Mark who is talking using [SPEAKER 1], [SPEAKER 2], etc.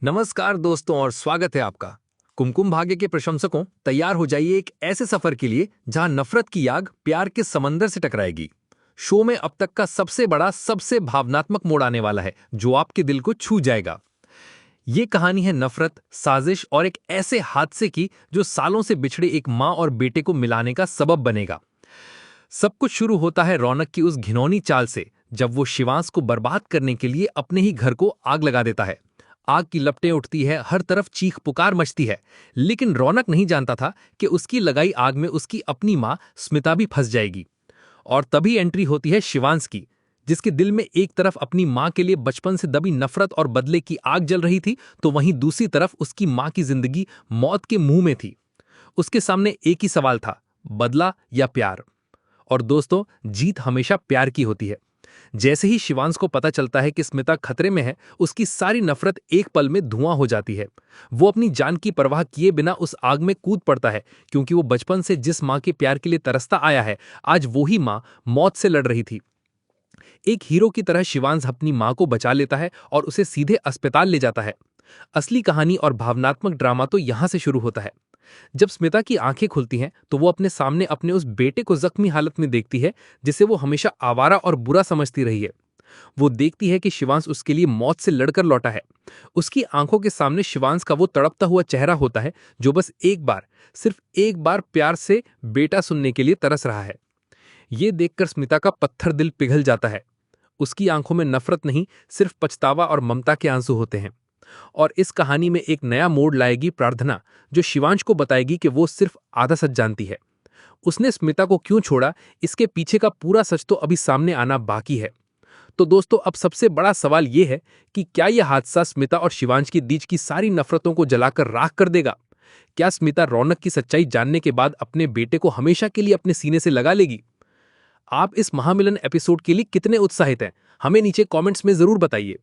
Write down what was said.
[SPEAKER 1] नमस्कार दोस्तों और स्वागत है आपका। कुमकुम भाग्य के प्रशंसकों, तैयार हो जाइए एक ऐसे सफर के लिए जहां नफरत की आग प्यार के समंदर से टकराएगी। शो में अब तक का सबसे बड़ा, सबसे भावनात्मक मोड़ आने वाला है जो आपके दिल को छू जाएगा। ये कहानी है नफरत, साजिश और एक ऐसे हादसे की जो सालों से बिछड़े एक माँ और बेटे को मिलाने का सबब बनेगा। सब कुछ शुरू होता है रौनक की उस घिनौनी चाल से, जब वो शिवांश को बर्बाद करने के लिए अपने ही घर को आग लगा देता है। आग की लपटें उठती है, हर तरफ चीख पुकार मचती है, लेकिन रौनक नहीं जानता था कि उसकी लगाई आग में उसकी अपनी मां स्मिता भी फंस जाएगी। और तभी एंट्री होती है शिवांश की, जिसके दिल में एक तरफ अपनी मां के लिए बचपन से दबी नफरत और बदले की आग जल रही थी, तो वहीं दूसरी तरफ उसकी मां की जिंदगी मौत के मुंह में थी। उसके सामने एक ही सवाल था, बदला या प्यार। और दोस्तों, जीत हमेशा प्यार की होती है। जैसे ही शिवांश को पता चलता है कि स्मिता खतरे में है, उसकी सारी नफरत एक पल में धुआं हो जाती है। वो अपनी जान की परवाह किए बिना उस आग में कूद पड़ता है, क्योंकि वो बचपन से जिस मां के प्यार के लिए तरसता आया है, आज वो ही मां मौत से लड़ रही थी। एक हीरो की तरह शिवांश अपनी मां को बचा लेता है और उसे सीधे अस्पताल ले जाता है। असली कहानी और भावनात्मक ड्रामा तो यहां से शुरू होता है। जब स्मिता की आंखें खुलती हैं तो वो अपने सामने अपने उस बेटे को जख्मी हालत में देखती है, जिसे वो हमेशा आवारा और बुरा समझती रही है। वो देखती है कि शिवांश उसके लिए मौत से लड़कर लौटा है। उसकी आंखों के सामने शिवांश का वो तड़पता हुआ चेहरा होता है, जो बस एक बार, सिर्फ एक बार प्यार से बेटा सुनने के लिए तरस रहा है। ये देखकर स्मिता का पत्थर दिल पिघल जाता है। उसकी आंखों में नफरत नहीं, सिर्फ पछतावा और ममता के आंसू होते हैं। और इस कहानी में एक नया मोड़ लाएगी प्रार्थना, जो शिवांश को बताएगी कि वो सिर्फ आधा सच जानती है। उसने स्मिता को क्यों छोड़ा, इसके पीछे का पूरा सच तो अभी सामने आना बाकी है। तो दोस्तों, अब सबसे बड़ा सवाल यह है कि क्या यह हादसा स्मिता और शिवांश के बीच की सारी नफरतों को जलाकर राख कर देगा? क्या स्मिता रौनक की सच्चाई जानने के बाद अपने बेटे को हमेशा के लिए अपने सीने से लगा लेगी? आप इस महामिलन एपिसोड के लिए कितने उत्साहित हैं? हमें नीचे कमेंट्स में जरूर बताइए।